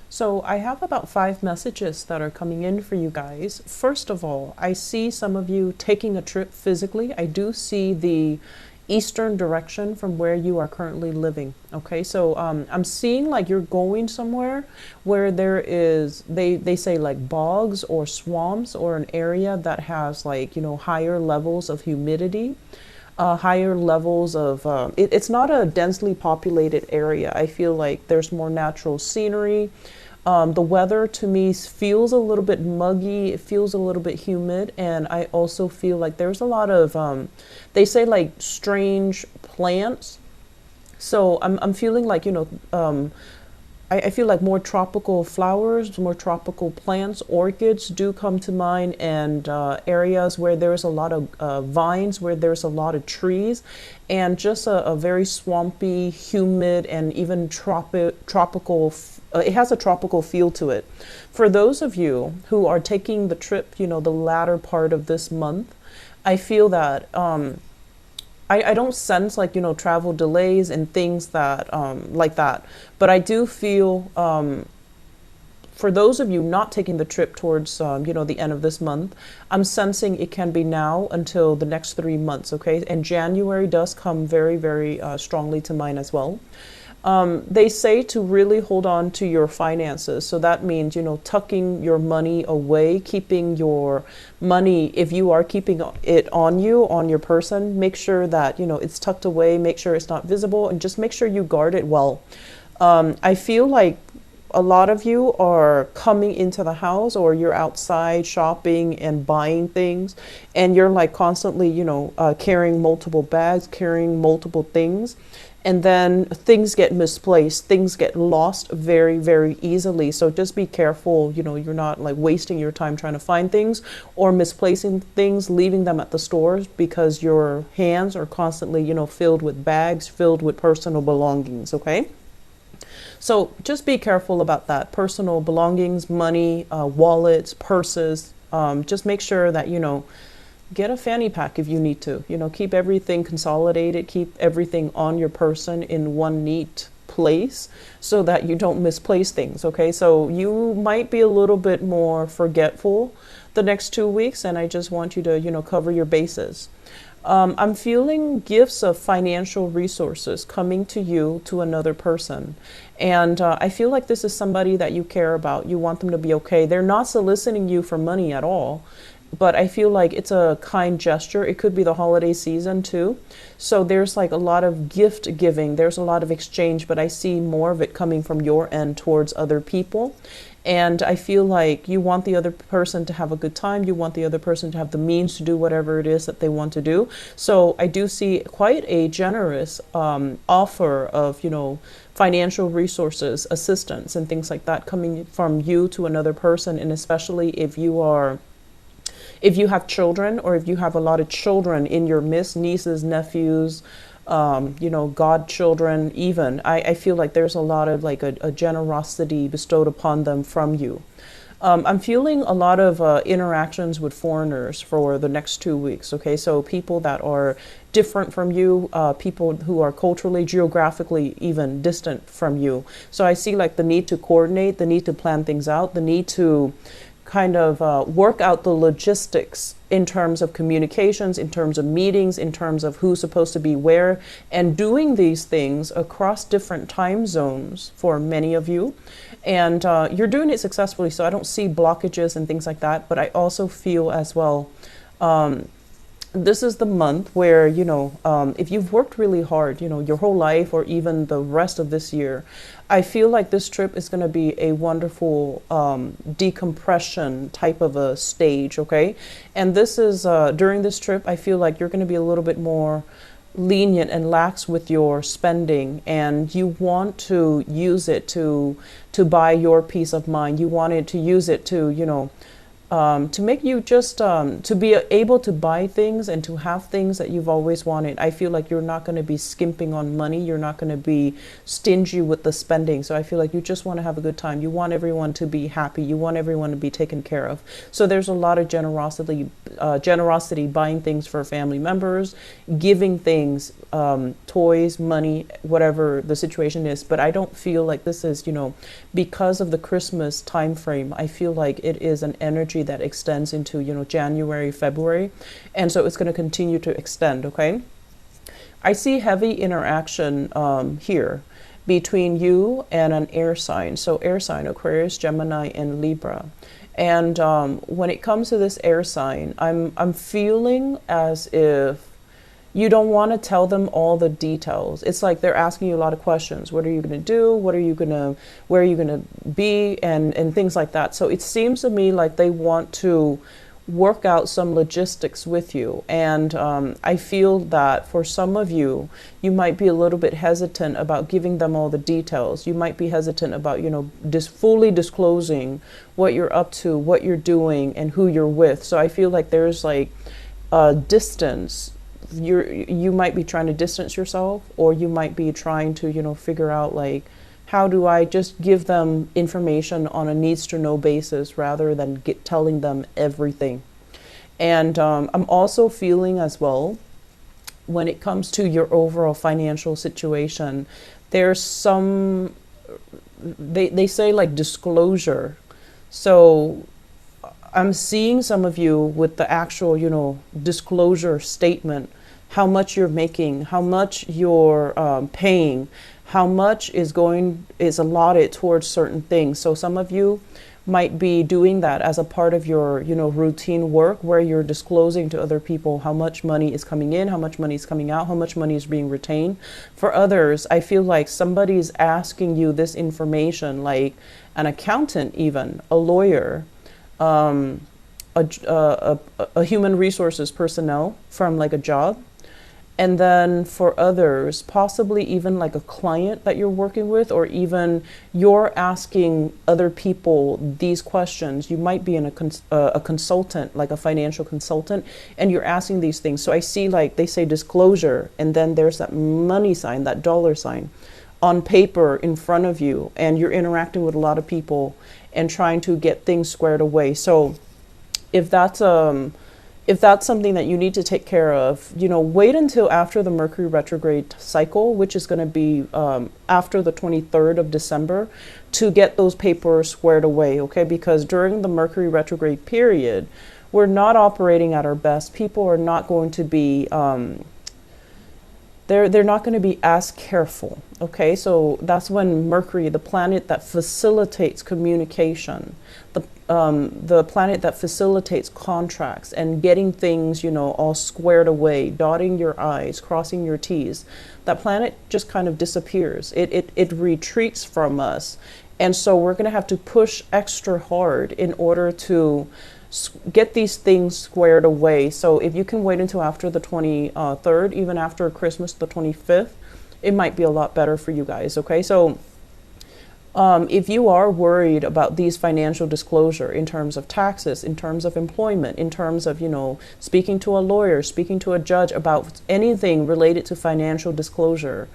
So I have about 5 messages that are coming in for you guys. First of all, I see some of you taking a trip physically. I do see the eastern direction from where you are currently living. Okay, so I'm seeing like you're going somewhere where there is, they say like bogs or swamps or an area that has like, higher levels of humidity, higher levels of, it's not a densely populated area. I feel like there's more natural scenery. The weather to me feels a little bit muggy. It feels a little bit humid. And I also feel like there's a lot of, they say like strange plants. So I'm feeling like, I feel like more tropical flowers, more tropical plants, orchids do come to mind, and areas where there's a lot of vines, where there's a lot of trees, and just a very swampy, humid, and even tropical. It has a tropical feel to it. For those of you who are taking the trip, the latter part of this month, I feel that I don't sense like, travel delays and things that, like that. But I do feel, for those of you not taking the trip towards, the end of this month, I'm sensing it can be now until the next 3 months, okay? And January does come very, very strongly to mind as well. They say to really hold on to your finances. So that means, tucking your money away, keeping your money, if you are keeping it on you, on your person, make sure that, it's tucked away, make sure it's not visible, and just make sure you guard it well. I feel like a lot of you are coming into the house, or you're outside shopping and buying things, and you're like constantly, carrying multiple bags, carrying multiple things. And then things get misplaced, things get lost very, very easily. So just be careful, you're not like wasting your time trying to find things or misplacing things, leaving them at the stores because your hands are constantly, filled with bags, filled with personal belongings, okay? So just be careful about that. Personal belongings, money, wallets, purses. Just make sure that, get a fanny pack if you need to. Keep everything consolidated, keep everything on your person in one neat place so that you don't misplace things, okay? So you might be a little bit more forgetful the next 2 weeks, and I just want you to, cover your bases. I'm feeling gifts of financial resources coming to you, to another person. And I feel like this is somebody that you care about. You want them to be okay. They're not soliciting you for money at all, but I feel like it's a kind gesture. It could be the holiday season too. So there's like a lot of gift giving. There's a lot of exchange, but I see more of it coming from your end towards other people. And I feel like you want the other person to have a good time. You want the other person to have the means to do whatever it is that they want to do. So I do see quite a generous offer of, financial resources, assistance, and things like that coming from you to another person. And especially if you have children, or if you have a lot of children in your midst, nieces, nephews, godchildren even, I feel like there's a lot of like a generosity bestowed upon them from you. I'm feeling a lot of interactions with foreigners for the next 2 weeks, okay? So people that are different from you, people who are culturally, geographically even distant from you. So I see like the need to coordinate, the need to plan things out, the need to kind of work out the logistics in terms of communications, in terms of meetings, in terms of who's supposed to be where, and doing these things across different time zones for many of you. And you're doing it successfully, so I don't see blockages and things like that. But I also feel as well, this is the month where, if you've worked really hard, your whole life or even the rest of this year, I feel like this trip is going to be a wonderful decompression type of a stage, okay? And this is, during this trip, I feel like you're going to be a little bit more lenient and lax with your spending, and you want to use it to buy your peace of mind. You wanted to use it to, to make you just to be able to buy things and to have things that you've always wanted. I feel like you're not going to be skimping on money. You're not going to be stingy with the spending. So I feel like you just want to have a good time. You want everyone to be happy. You want everyone to be taken care of. So there's a lot of generosity, buying things for family members, giving things, toys, money, whatever the situation is. But I don't feel like this is, because of the Christmas time frame, I feel like it is an energy that extends into, January, February. And so it's going to continue to extend, okay? I see heavy interaction here between you and an air sign. So air sign, Aquarius, Gemini, and Libra. And when it comes to this air sign, I'm feeling as if you don't want to tell them all the details. It's like they're asking you a lot of questions. What are you going to do? Where are you going to be? And things like that. So it seems to me like they want to work out some logistics with you. And I feel that for some of you, you might be a little bit hesitant about giving them all the details. You might be hesitant about, fully disclosing what you're up to, what you're doing, and who you're with. So I feel like there's like a distance. You might be trying to distance yourself, or you might be trying to, figure out like, how do I just give them information on a needs to know basis rather than telling them everything. And I'm also feeling as well, when it comes to your overall financial situation, there's some, they say like disclosure. So I'm seeing some of you with the actual, disclosure statement, how much you're making, how much you're paying, how much is allotted towards certain things. So some of you might be doing that as a part of your, routine work, where you're disclosing to other people how much money is coming in, how much money is coming out, how much money is being retained. For others, I feel like somebody's asking you this information, like an accountant, even a lawyer, a human resources personnel from like a job. And then for others, possibly even like a client that you're working with, or even you're asking other people these questions. You might be a consultant, like a financial consultant, and you're asking these things. So I see, like they say disclosure, and then there's that money sign, that dollar sign on paper in front of you, and you're interacting with a lot of people and trying to get things squared away. So if that's something that you need to take care of, wait until after the Mercury retrograde cycle, which is going to be after the 23rd of December, to get those papers squared away, okay? Because during the Mercury retrograde period, we're not operating at our best. People are not going to be, they're not going to be as careful, okay? So that's when Mercury, the planet that facilitates communication, the planet that facilitates contracts and getting things, all squared away, dotting your I's, crossing your T's, that planet just kind of disappears. It retreats from us. And so we're going to have to push extra hard in order to get these things squared away. So if you can wait until after the 23rd, even after Christmas, the 25th, it might be a lot better for you guys, okay? So if you are worried about these financial disclosure in terms of taxes, in terms of employment, in terms of, speaking to a lawyer, speaking to a judge about anything related to financial disclosure,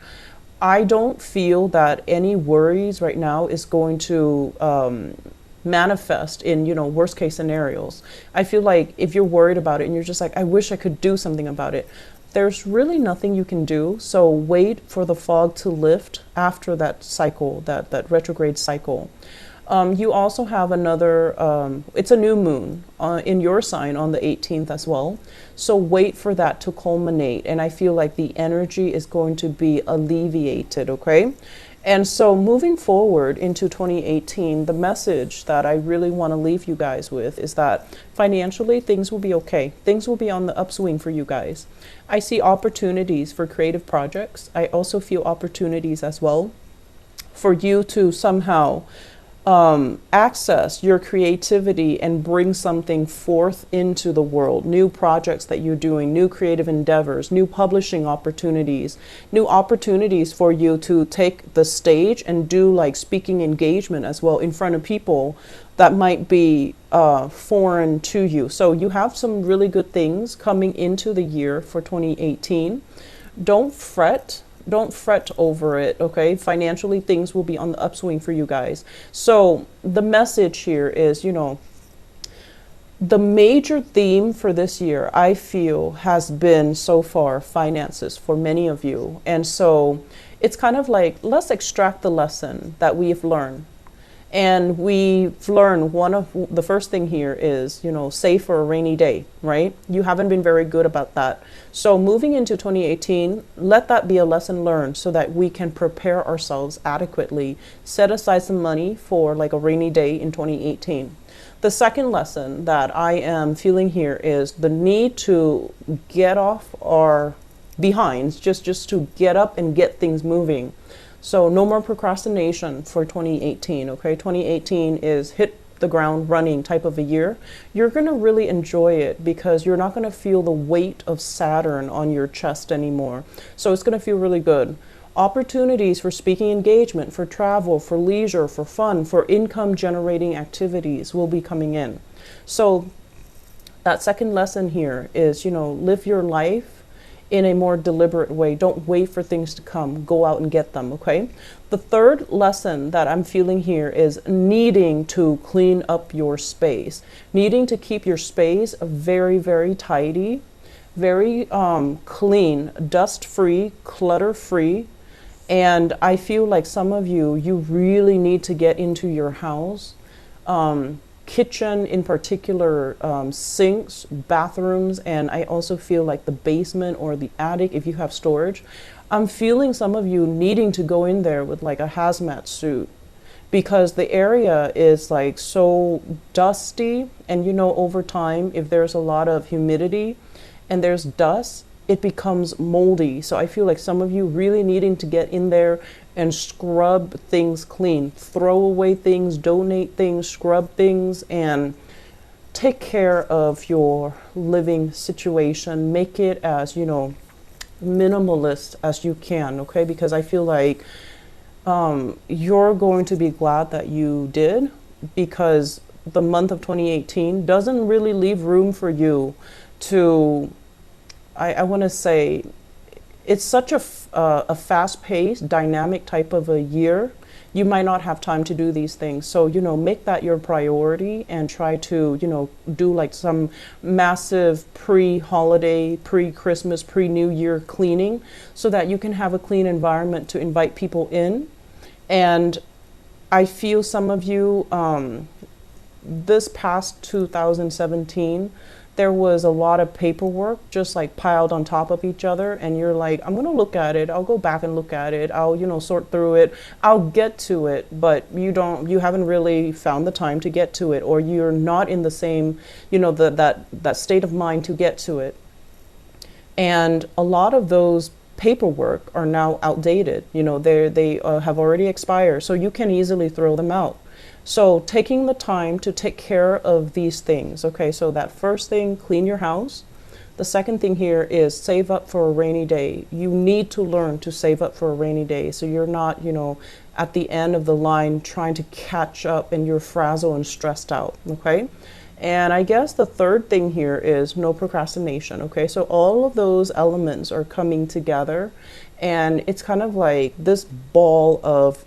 I don't feel that any worries right now is going to manifest in, worst case scenarios. I feel like if you're worried about it and you're just like, I wish I could do something about it, there's really nothing you can do. So wait for the fog to lift after that cycle, that retrograde cycle. You also have another, it's a new moon in your sign on the 18th as well. So wait for that to culminate. And I feel like the energy is going to be alleviated, okay? And so moving forward into 2018, the message that I really want to leave you guys with is that financially, things will be okay. Things will be on the upswing for you guys. I see opportunities for creative projects. I also feel opportunities as well for you to somehow access your creativity and bring something forth into the world. New projects that you're doing, new creative endeavors, new publishing opportunities, new opportunities for you to take the stage and do like speaking engagement as well in front of people that might be foreign to you. So you have some really good things coming into the year for 2018. Don't fret. Don't fret over it, okay? Financially, things will be on the upswing for you guys. So the message here is, you know, the major theme for this year, I feel, has been so far finances for many of you. And so it's kind of like, let's extract the lesson that we've learned. And we've learned one of the first thing here is, you know, save for a rainy day, right? You haven't been very good about that. So moving into 2018, let that be a lesson learned so that we can prepare ourselves adequately. Set aside some money for like a rainy day in 2018. The second lesson that I am feeling here is the need to get off our behinds, just to get up and get things moving. So no more procrastination for 2018, okay? 2018 is hit the ground running type of a year. You're going to really enjoy it because you're not going to feel the weight of Saturn on your chest anymore. So it's going to feel really good. Opportunities for speaking engagement, for travel, for leisure, for fun, for income generating activities will be coming in. So that second lesson here is, you know, live your life in a more deliberate way. Don't wait for things to come. Go out and get them, okay? The third lesson that I'm feeling here is needing to clean up your space. Needing to keep your space very, very tidy, very clean, dust-free, clutter-free. And I feel like some of you really need to get into your house. Kitchen in particular, sinks, bathrooms, and I also feel like the basement or the attic if you have storage. I'm feeling some of you needing to go in there with like a hazmat suit because the area is like so dusty, and you know, over time, if there's a lot of humidity and there's dust, it becomes moldy. So I feel like some of you really needing to get in there and scrub things clean, throw away things, donate things, scrub things, and take care of your living situation. Make it as, you know, minimalist as you can, okay? Because I feel like you're going to be glad that you did, because the month of 2018 doesn't really leave room for you to, I want to say, it's such a fast-paced, dynamic type of a year. You might not have time to do these things. So, you know, make that your priority and try to, you know, do like some massive pre-holiday, pre-Christmas, pre-New Year cleaning so that you can have a clean environment to invite people in. And I feel some of you, this past 2017, there was a lot of paperwork just like piled on top of each other, and you're like, I'm gonna look at it, I'll go back and look at it, I'll, you know, sort through it, I'll get to it, but you haven't really found the time to get to it, or you're not in the same, you know, that state of mind to get to it. And a lot of those paperwork are now outdated, you know, they have already expired, so you can easily throw them out. So taking the time to take care of these things, okay? So that first thing, clean your house. The second thing here is save up for a rainy day. You need to learn to save up for a rainy day so you're not, you know, at the end of the line trying to catch up and you're frazzled and stressed out, okay? And I guess the third thing here is no procrastination, okay? So all of those elements are coming together, and it's kind of like this ball of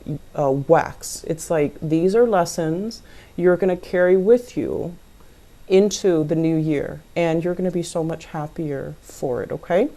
wax. It's like these are lessons you're going to carry with you into the new year, and you're going to be so much happier for it, okay?